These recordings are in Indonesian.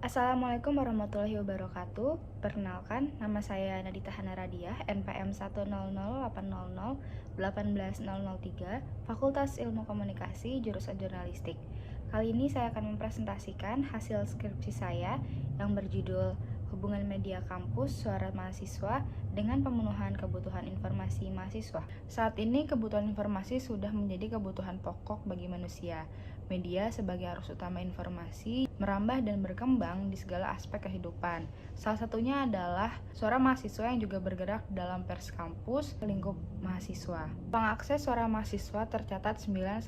Assalamualaikum warahmatullahi wabarakatuh. Perkenalkan, nama saya Nadita Hanaradiah, NPM 1008080180003, Fakultas Ilmu Komunikasi, jurusan Jurnalistik. Kali ini saya akan mempresentasikan hasil skripsi saya yang berjudul Hubungan Media Kampus Suara Mahasiswa dengan Pemenuhan Kebutuhan Informasi Mahasiswa. Saat ini kebutuhan informasi sudah menjadi kebutuhan pokok bagi manusia. Media sebagai arus utama informasi merambah dan berkembang di segala aspek kehidupan. Salah satunya adalah suara mahasiswa yang juga bergerak dalam pers kampus lingkup mahasiswa. Pengakses suara mahasiswa tercatat 9-10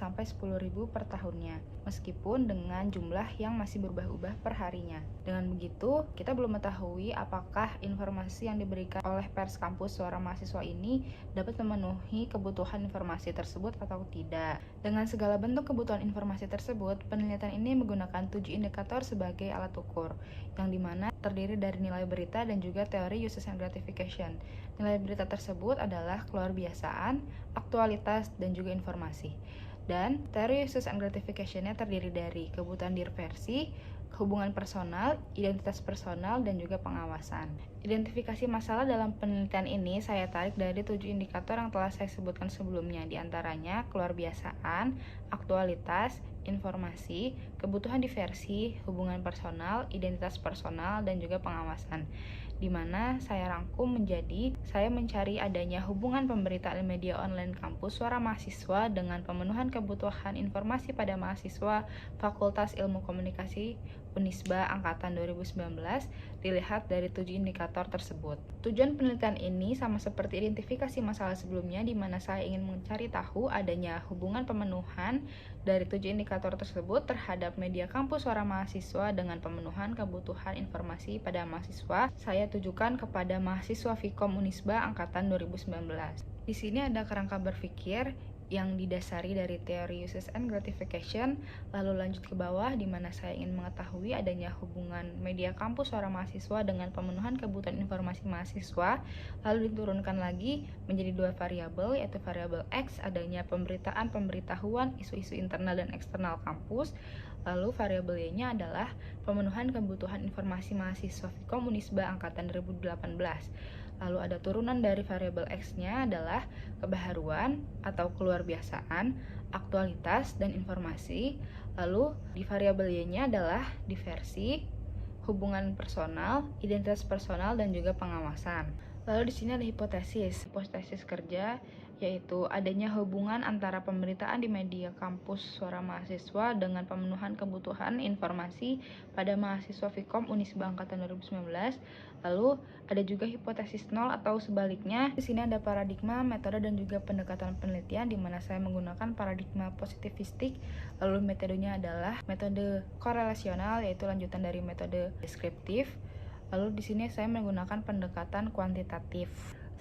ribu per tahunnya, meskipun dengan jumlah yang masih berubah-ubah per harinya. Dengan begitu, kita belum mengetahui apakah informasi yang diberikan oleh pers kampus suara mahasiswa ini dapat memenuhi kebutuhan informasi tersebut atau tidak. Dengan segala bentuk kebutuhan informasi tersebut, penelitian ini menggunakan 7 indikator sebagai alat ukur, yang dimana terdiri dari nilai berita dan juga teori uses and gratification. Nilai berita tersebut adalah keluarbiasaan, aktualitas, dan juga informasi. Dan teori uses and gratification-nya terdiri dari kebutuhan diversi, hubungan personal, identitas personal, dan juga pengawasan. Identifikasi masalah dalam penelitian ini saya tarik dari 7 indikator yang telah saya sebutkan sebelumnya, diantaranya keluarbiasaan, aktualitas, informasi, kebutuhan diversi, hubungan personal, identitas personal, dan juga pengawasan, di mana saya rangkum menjadi saya mencari adanya hubungan pemberitaan media online kampus suara mahasiswa dengan pemenuhan kebutuhan informasi pada mahasiswa Fakultas Ilmu Komunikasi Unisba Angkatan 2019 dilihat dari 7 indikator tersebut. Tujuan penelitian ini sama seperti identifikasi masalah sebelumnya, di mana saya ingin mencari tahu adanya hubungan pemenuhan dari 7 indikator tersebut terhadap media kampus suara mahasiswa dengan pemenuhan kebutuhan informasi pada mahasiswa. Saya tujukan kepada mahasiswa Vkom Unisba Angkatan 2019. Di sini ada kerangka berpikir yang didasari dari teori uses and gratification, lalu lanjut ke bawah di mana saya ingin mengetahui adanya hubungan media kampus suara mahasiswa dengan pemenuhan kebutuhan informasi mahasiswa, lalu diturunkan lagi menjadi 2 variabel, yaitu variabel X adanya pemberitahuan isu-isu internal dan eksternal kampus, lalu variabel Y-nya adalah pemenuhan kebutuhan informasi mahasiswa Vkom Unisba Angkatan 2018. Lalu ada turunan dari variabel X-nya adalah kebaharuan atau keluarbiasaan, aktualitas, dan informasi. Lalu di variabel Y-nya adalah diversi, hubungan personal, identitas personal, dan juga pengawasan. Lalu di sini ada hipotesis kerja, yaitu adanya hubungan antara pemberitaan di media kampus suara mahasiswa dengan pemenuhan kebutuhan informasi pada mahasiswa Vkom Unisba Angkatan 2019. Lalu ada juga hipotesis nol atau sebaliknya. Di sini ada paradigma, metode, dan juga pendekatan penelitian, di mana saya menggunakan paradigma positivistik. Lalu metodenya adalah metode korelasional, yaitu lanjutan dari metode deskriptif. Lalu di sini saya menggunakan pendekatan kuantitatif.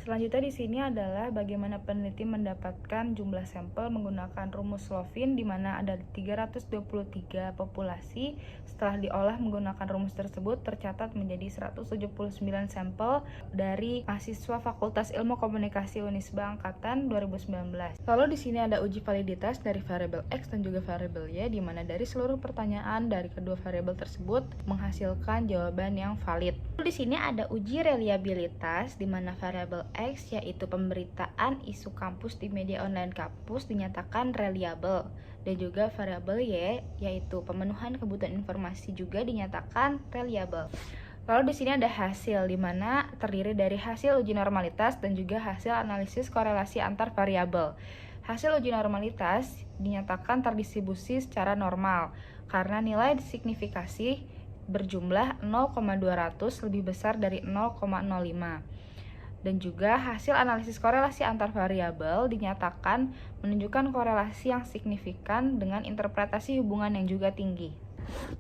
Selanjutnya di sini adalah bagaimana peneliti mendapatkan jumlah sampel menggunakan rumus Slovin, di mana ada 323 populasi. Setelah diolah menggunakan rumus tersebut tercatat menjadi 179 sampel dari mahasiswa Fakultas Ilmu Komunikasi Unisba Angkatan 2019. Lalu di sini ada uji validitas dari variabel X dan juga variabel Y, di mana dari seluruh pertanyaan dari kedua variabel tersebut menghasilkan jawaban yang valid. Lalu di sini ada uji reliabilitas, di mana variabel X yaitu pemberitaan isu kampus di media online kampus dinyatakan reliable, dan juga variabel Y yaitu pemenuhan kebutuhan informasi juga dinyatakan reliable. Lalu di sini ada hasil, di mana terdiri dari hasil uji normalitas dan juga hasil analisis korelasi antar variabel. Hasil uji normalitas dinyatakan terdistribusi secara normal karena nilai signifikasi berjumlah 0,200 lebih besar dari 0,05. Dan juga hasil analisis korelasi antar variabel dinyatakan menunjukkan korelasi yang signifikan dengan interpretasi hubungan yang juga tinggi.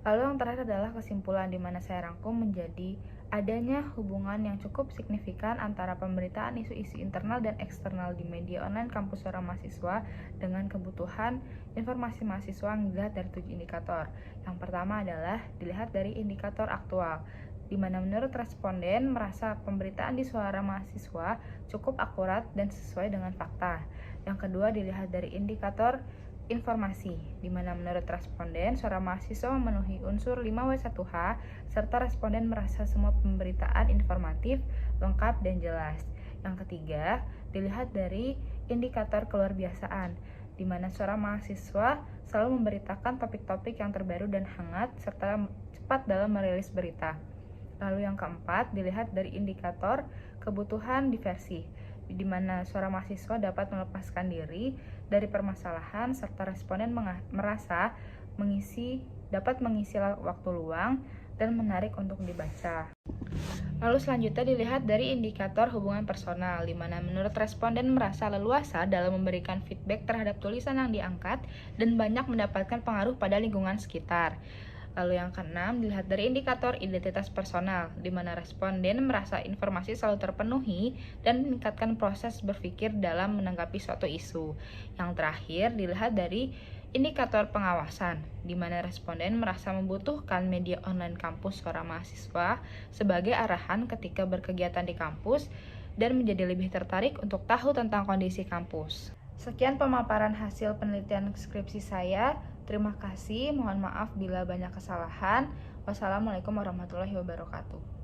Lalu yang terakhir adalah kesimpulan, di mana saya rangkum menjadi adanya hubungan yang cukup signifikan antara pemberitaan isu-isu internal dan eksternal di media online kampus suara mahasiswa dengan kebutuhan informasi mahasiswa yang dilihat dari 7 indikator. Yang pertama adalah dilihat dari indikator aktual, di mana menurut responden merasa pemberitaan di suara mahasiswa cukup akurat dan sesuai dengan fakta. Yang kedua dilihat dari indikator informasi, di mana menurut responden, suara mahasiswa memenuhi unsur 5W1H, serta responden merasa semua pemberitaan informatif, lengkap, dan jelas. Yang ketiga, dilihat dari indikator keluarbiasaan, di mana suara mahasiswa selalu memberitakan topik-topik yang terbaru dan hangat, serta cepat dalam merilis berita. Lalu yang keempat, dilihat dari indikator kebutuhan diversi, di mana suara mahasiswa dapat melepaskan diri dari permasalahan serta responden merasa dapat mengisi waktu luang dan menarik untuk dibaca. Lalu selanjutnya dilihat dari indikator hubungan personal, di mana menurut responden merasa leluasa dalam memberikan feedback terhadap tulisan yang diangkat dan banyak mendapatkan pengaruh pada lingkungan sekitar. Lalu yang keenam, dilihat dari indikator identitas personal, di mana responden merasa informasi selalu terpenuhi dan meningkatkan proses berpikir dalam menanggapi suatu isu. Yang terakhir, dilihat dari indikator pengawasan, di mana responden merasa membutuhkan media online kampus suara mahasiswa sebagai arahan ketika berkegiatan di kampus dan menjadi lebih tertarik untuk tahu tentang kondisi kampus. Sekian pemaparan hasil penelitian skripsi saya. Terima kasih, mohon maaf bila banyak kesalahan. Wassalamualaikum warahmatullahi wabarakatuh.